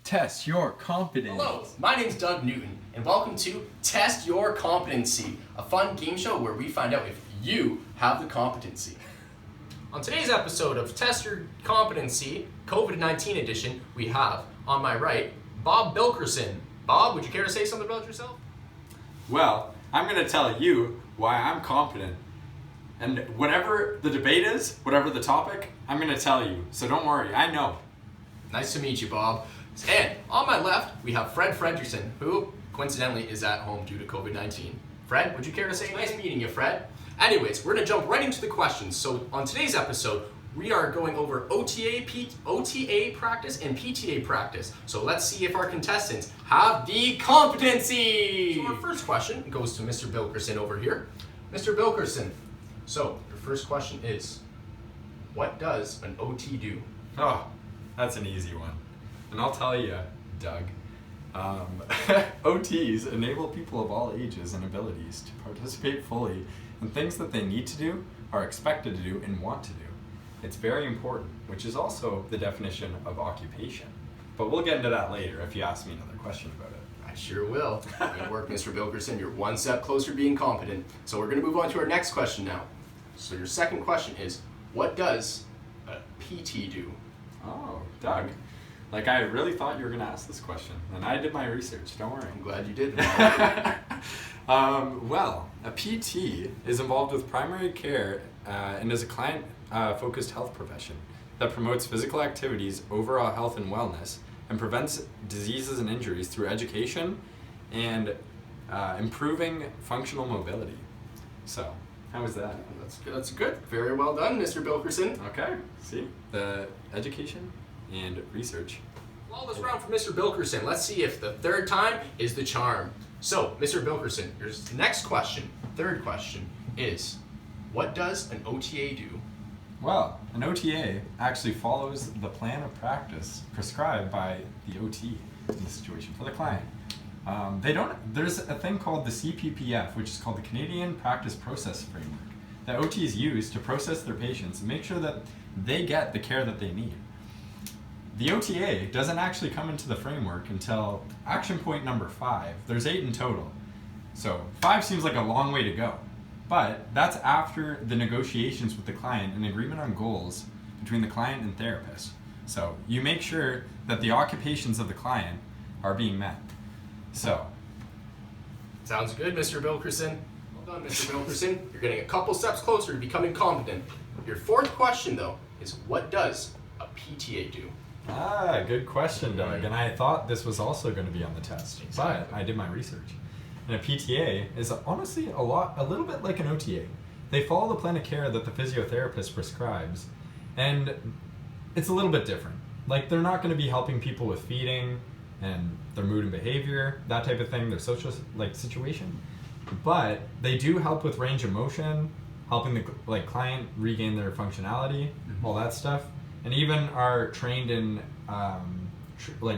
Test your competence. Hello, my name's Doug Newton, and welcome to Test Your Competency, a fun game show where we find out if you have the competency. On today's episode of Test Your Competency, COVID-19 edition, we have, on my right, Bob Bilkerson. Bob, would you care to say something about yourself? Well, I'm going to tell you why I'm competent. And whatever the debate is, whatever the topic, I'm going to tell you. So don't worry, I know. Nice to meet you, Bob. And on my left, we have Fred Fredrickson, who coincidentally is at home due to COVID-19. Fred, would you care to say nice meeting you, Fred? Anyways, we're going to jump right into the questions. So on today's episode, we are going over OTA practice and PTA practice. So let's see if our contestants have the competency. So our first question goes to Mr. Bilkerson over here. Mr. Bilkerson, so your first question is, what does an OT do? Oh, that's an easy one. And I'll tell you, Doug, OTs enable people of all ages and abilities to participate fully in things that they need to do, are expected to do, and want to do. It's very important, which is also the definition of occupation. But we'll get into that later if you ask me another question about it. I sure will. Good work, Mr. Bilkerson. You're one step closer to being competent. So we're going to move on to our next question now. So your second question is, what does a PT do? Oh, Doug. Like, I really thought you were going to ask this question, and I did my research, don't worry. I'm glad you did. Well, a PT is involved with primary care and is a client-focused health profession that promotes physical activities, overall health and wellness, and prevents diseases and injuries through education and improving functional mobility. So, how was that? That's good. Very well done, Mr. Bilkerson. Okay, see? The education and research. Flawless round for Mr. Bilkerson. Let's see if the third time is the charm. So, Mr. Bilkerson, your next question, third question, is what does an OTA do? Well, an OTA actually follows the plan of practice prescribed by the OT in the situation for the client. There's a thing called the CPPF, which is called the Canadian Practice Process Framework, that OTs use to process their patients and make sure that they get the care that they need. The OTA doesn't actually come into the framework until action point number 5. There's 8 in total. So 5 seems like a long way to go. But that's after the negotiations with the client and agreement on goals between the client and therapist. So you make sure that the occupations of the client are being met. So. Sounds good, Mr. Bilkerson. Well done, Mr. Bilkerson. You're getting a couple steps closer to becoming competent. Your fourth question, though, is what does a PTA do? Ah, good question, Doug. And I thought this was also going to be on the test, Exactly. but I did my research. And a PTA is honestly a little bit like an OTA. They follow the plan of care that the physiotherapist prescribes, and it's a little bit different. Like, they're not going to be helping people with feeding and their mood and behavior, that type of thing, their social situation. But they do help with range of motion, helping the client regain their functionality, all that stuff. And even are trained in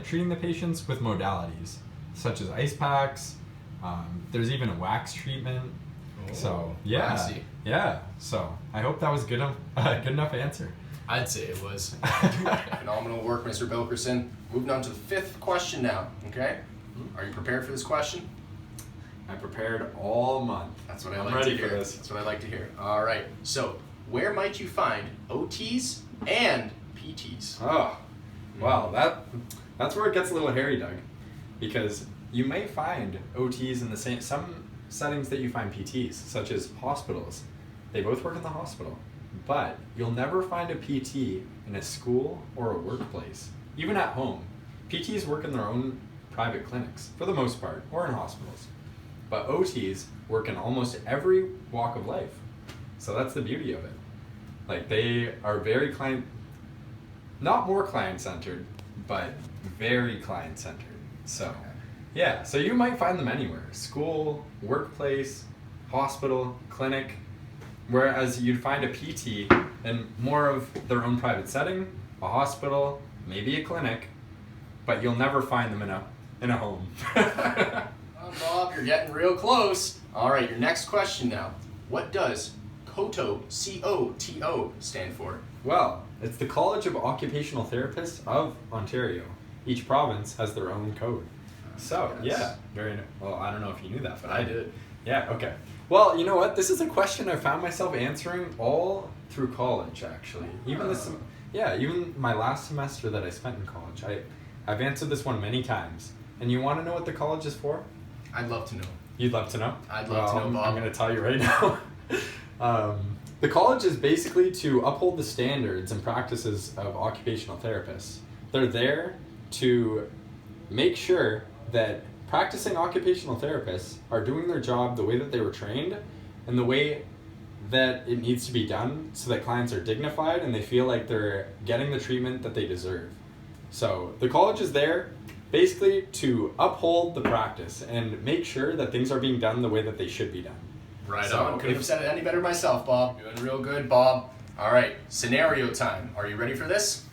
treating the patients with modalities, such as ice packs. There's even a wax treatment. Oh, so yeah, classy. Yeah. So I hope that was good enough answer. I'd say it was. Phenomenal work, Mr. Bilkerson. Moving on to the fifth question now, okay? Are you prepared for this question? I prepared all month. That's what I I'm like ready to hear. for this. That's what I like to hear. All right. So, where might you find OTs and PTs? Oh, well, that's where it gets a little hairy, Doug, because you may find OTs in some settings that you find PTs, such as hospitals. They both work in the hospital, but you'll never find a PT in a school or a workplace, even at home. PTs work in their own private clinics, for the most part, or in hospitals. But OTs work in almost every walk of life. So that's the beauty of it. Like, they are very not more client-centered, but very client-centered. So, yeah, so you might find them anywhere. School, workplace, hospital, clinic. Whereas you'd find a PT in more of their own private setting, a hospital, maybe a clinic, but you'll never find them in a home. Oh, Bob, you're getting real close. All right, your next question now. What does COTO, C-O-T-O, stand for? Well, it's the College of Occupational Therapists of Ontario. each province has their own code. So, Yes. yeah, well, I don't know if you knew that, but I did. Yeah, okay. Well, you know what? This is a question I found myself answering all through college, actually. Even my last semester that I spent in college, I've answered this one many times. And you want to know what the college is for? I'd love to know. You'd love to know? I'd love to know, Bob. I'm going to tell you right now. The college is basically to uphold the standards and practices of occupational therapists. They're there to make sure that practicing occupational therapists are doing their job the way that they were trained and the way that it needs to be done so that clients are dignified and they feel like they're getting the treatment that they deserve. So the college is there basically to uphold the practice and make sure that things are being done the way that they should be done. Right So on. Couldn't have said it any better myself, Bob. Doing real good, Bob. All right, scenario time. Are you ready for this?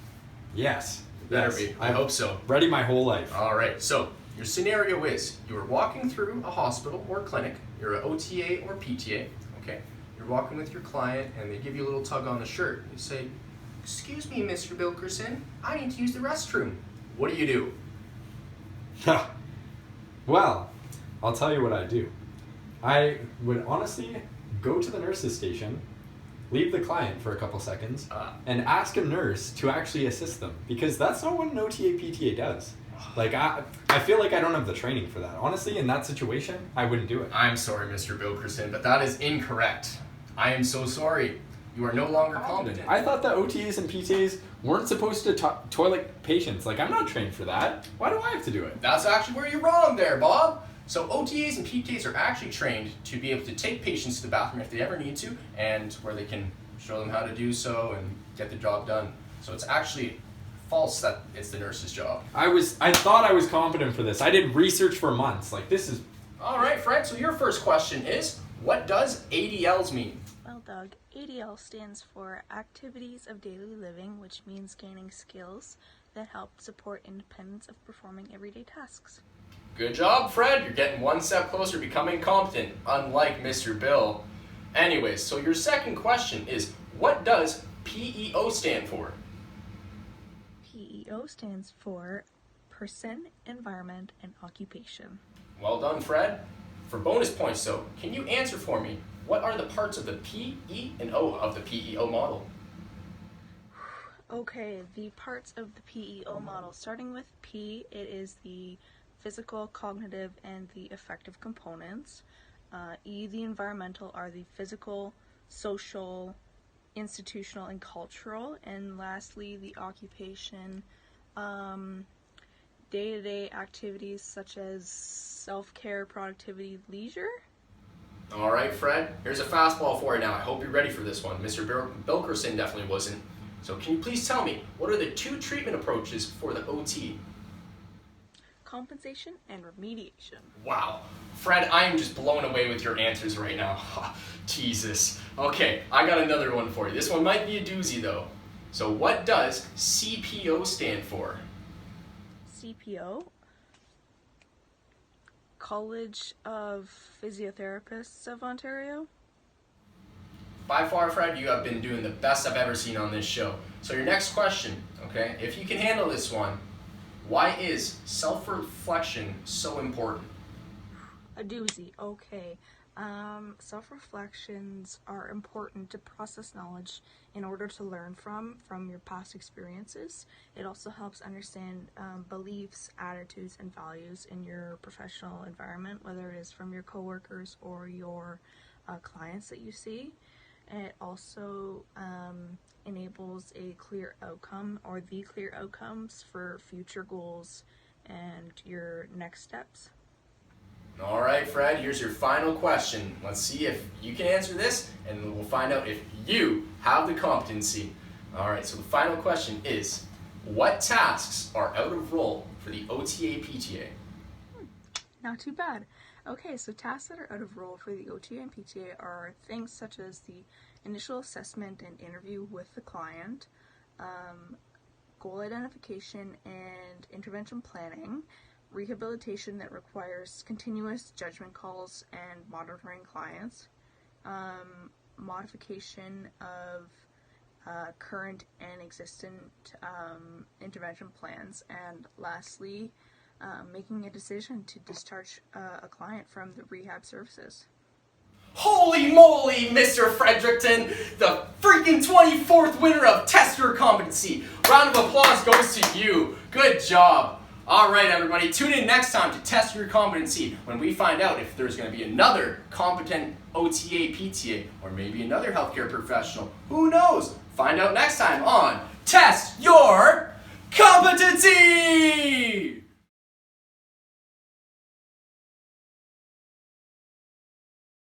Yes. Better Yes. be. I hope so. Ready my whole life. All right, so your scenario is you are walking through a hospital or clinic. You're an OTA or PTA, okay? You're walking with your client and they give you a little tug on the shirt. You say, "Excuse me, Mr. Bilkerson, I need to use the restroom." What do? Well, I'll tell you what I do. I would honestly go to the nurse's station, leave the client for a couple seconds, and ask a nurse to actually assist them. Because that's not what an OTA PTA does. Like, I feel like I don't have the training for that. Honestly, in that situation, I wouldn't do it. I'm sorry, Mr. Bilkerson, but that is incorrect. I am so sorry. You are no longer competent. I thought that OTAs and PTAs weren't supposed to toilet patients. Like, I'm not trained for that. Why do I have to do it? That's actually where you're wrong there, Bob. So OTAs and PTAs are actually trained to be able to take patients to the bathroom if they ever need to, and where they can show them how to do so and get the job done. So it's actually false that it's the nurse's job. I thought I was competent for this. I did research for months. Like, this is... All right, Fred, so your first question is, what does ADLs mean? Well, Doug, ADL stands for Activities of Daily Living, which means gaining skills that help support independence of performing everyday tasks. Good job, Fred. You're getting one step closer to becoming competent, unlike Mr. Bill. Anyways, so your second question is, what does PEO stand for? PEO stands for Person, Environment, and Occupation. Well done, Fred. For bonus points, though, can you answer for me, what are the parts of the P, E, and O of the PEO model? Okay, the parts of the PEO model. Starting with P, it is the physical, cognitive, and the affective components. E, the environmental, are the physical, social, institutional, and cultural. And lastly, the occupation, day-to-day activities such as self-care, productivity, leisure. All right, Fred, here's a fastball for you now. I hope you're ready for this one. Mr. Bilkerson definitely wasn't. So can you please tell me, what are the two treatment approaches for the OT? Compensation and remediation. Wow. Fred, I am just blown away with your answers right now. Jesus. Okay, I got another one for you. This one might be a doozy, though. So what does CPO stand for? CPO, College of Physiotherapists of Ontario. By far, Fred, you have been doing the best I've ever seen on this show. So your next question, okay, if you can handle this one, why is self-reflection so important? A doozy, okay. Self-reflections are important to process knowledge in order to learn from your past experiences. It also helps understand beliefs, attitudes, and values in your professional environment, whether it is from your coworkers or your clients that you see. It also enables a clear outcome or the clear outcomes for future goals and your next steps. All right, Fred, here's your final question. Let's see if you can answer this, and we'll find out if you have the competency. All right, so the final question is, what tasks are out of role for the OTA PTA? Not too bad. Okay, so tasks that are out of role for the OTA and PTA are things such as the initial assessment and interview with the client, goal identification and intervention planning, rehabilitation that requires continuous judgment calls and monitoring clients, modification of current and existent intervention plans, and lastly, making a decision to discharge a client from the rehab services. Holy moly, Mr. Fredericton, the freaking 24th winner of Test Your Competency. Round of applause goes to you. Good job. All right, everybody, tune in next time to Test Your Competency when we find out if there's going to be another competent OTA, PTA, or maybe another healthcare professional. Who knows? Find out next time on Test